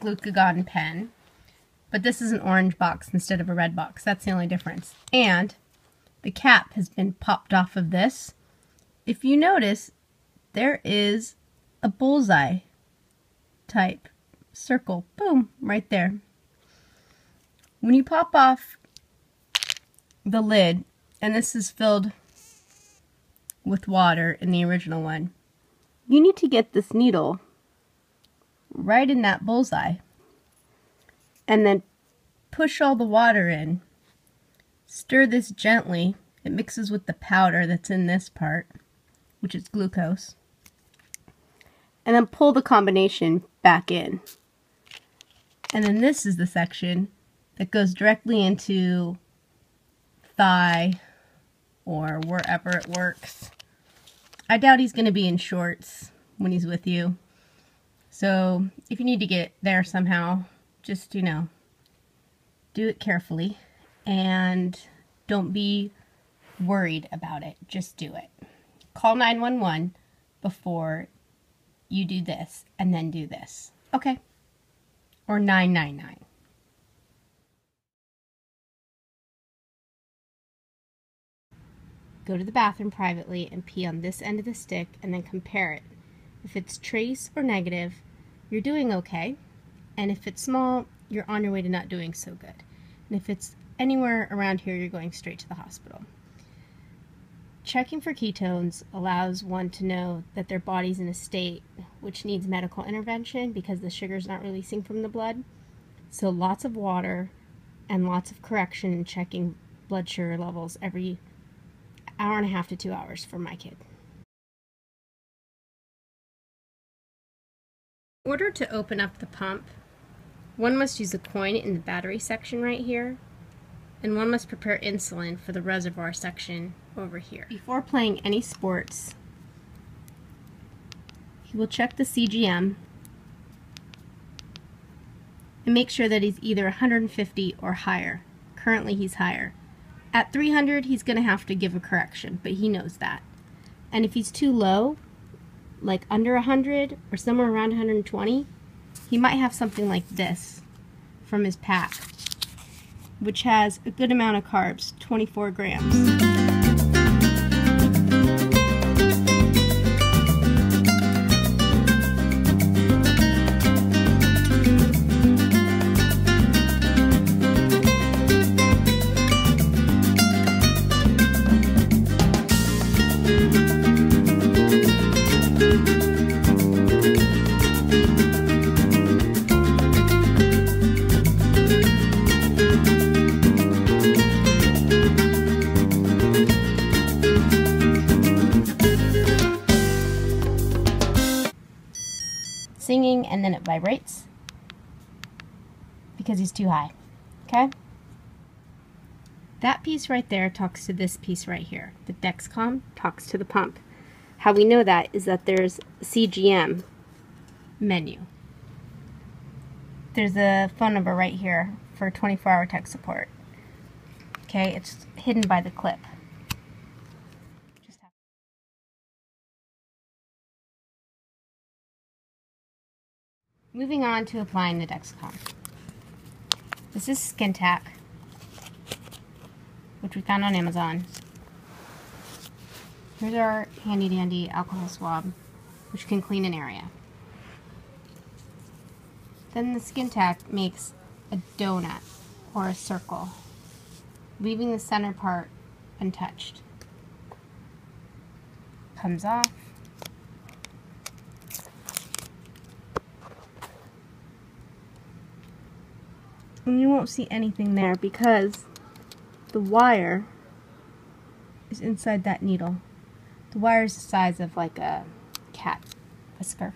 glucagon pen, but this is an orange box instead of a red box. That's the only difference. And the cap has been popped off of this. If you notice, there is a bullseye type circle, boom, right there. When you pop off the lid, and this is filled with water in the original one, you need to get this needle right in that bullseye and then push all the water in. Stir this gently. It mixes with the powder that's in this part, which is glucose. And then pull the combination back in. And then this is the section that goes directly into thigh or wherever it works. I doubt he's going to be in shorts when he's with you. So if you need to get there somehow, just, you know, do it carefully and don't be worried about it. Just do it. Call 911 before you do this and then do this. Okay? Or 999. Go to the bathroom privately and pee on this end of the stick and then compare it. If it's trace or negative, you're doing okay. And if it's small, you're on your way to not doing so good. And if it's anywhere around here, you're going straight to the hospital. Checking for ketones allows one to know that their body's in a state which needs medical intervention because the sugar's not releasing from the blood. So lots of water and lots of correction and checking blood sugar levels every hour and a half to 2 hours for my kid. In order to open up the pump, one must use a coin in the battery section right here, and one must prepare insulin for the reservoir section over here. Before playing any sports, he will check the CGM and make sure that he's either 150 or higher. Currently he's higher. At 300 he's going to have to give a correction, but he knows that. And if he's too low, like under 100 or somewhere around 120, he might have something like this from his pack, which has a good amount of carbs, 24 grams. Singing, and then it vibrates because he's too high. Okay? That piece right there talks to this piece right here. The Dexcom talks to the pump. How we know that is that there's a CGM menu. There's a phone number right here for 24-hour tech support. Okay, it's hidden by the clip. Moving on to applying the Dexcom. This is Skin Tack, which we found on Amazon. Here's our handy dandy alcohol swab, which can clean an area. Then the Skin Tack makes a donut or a circle, leaving the center part untouched. Comes off. And you won't see anything there because the wire is inside that needle. The wire is the size of like a cat whisker.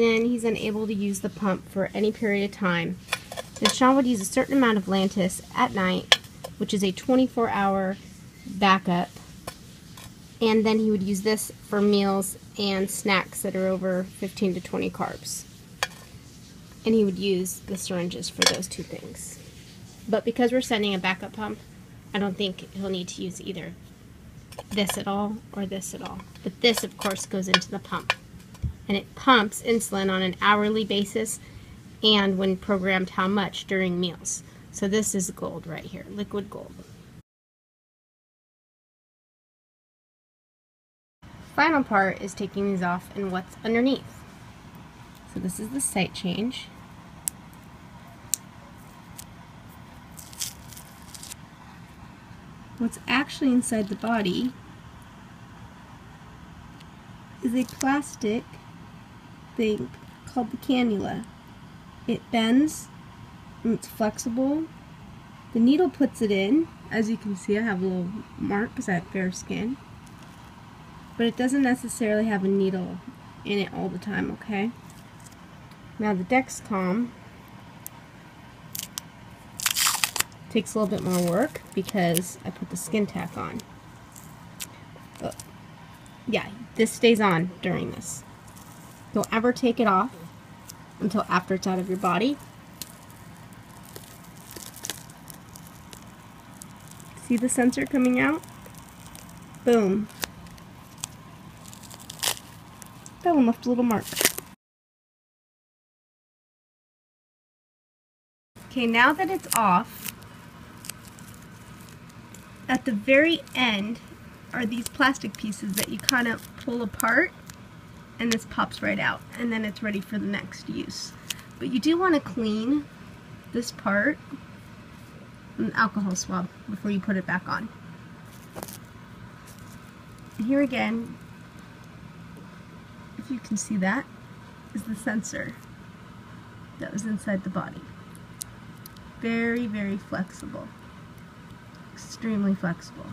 in, he's unable to use the pump for any period of time, then Sean would use a certain amount of Lantus at night, which is a 24-hour backup, and then he would use this for meals and snacks that are over 15 to 20 carbs. And he would use the syringes for those two things. But because we're sending a backup pump, I don't think he'll need to use either this at all or this at all. But this, of course, goes into the pump. And it pumps insulin on an hourly basis and when programmed how much during meals. So this is gold right here, liquid gold. Final part is taking these off and what's underneath. So this is the site change. What's actually inside the body is a plastic thing called the cannula. It bends and it's flexible. The needle puts it in. As you can see, I have a little mark because I have fair skin. But it doesn't necessarily have a needle in it all the time, okay? Now the Dexcom takes a little bit more work because I put the skin tack on. But yeah, this stays on during this. Don't ever take it off until after it's out of your body. See the sensor coming out? Boom. That one left a little mark. Okay, now that it's off, at the very end are these plastic pieces that you kind of pull apart, and this pops right out, and then it's ready for the next use. But you do want to clean this part with an alcohol swab before you put it back on. And here again, if you can see that, is the sensor that was inside the body. Very, very flexible. Extremely flexible.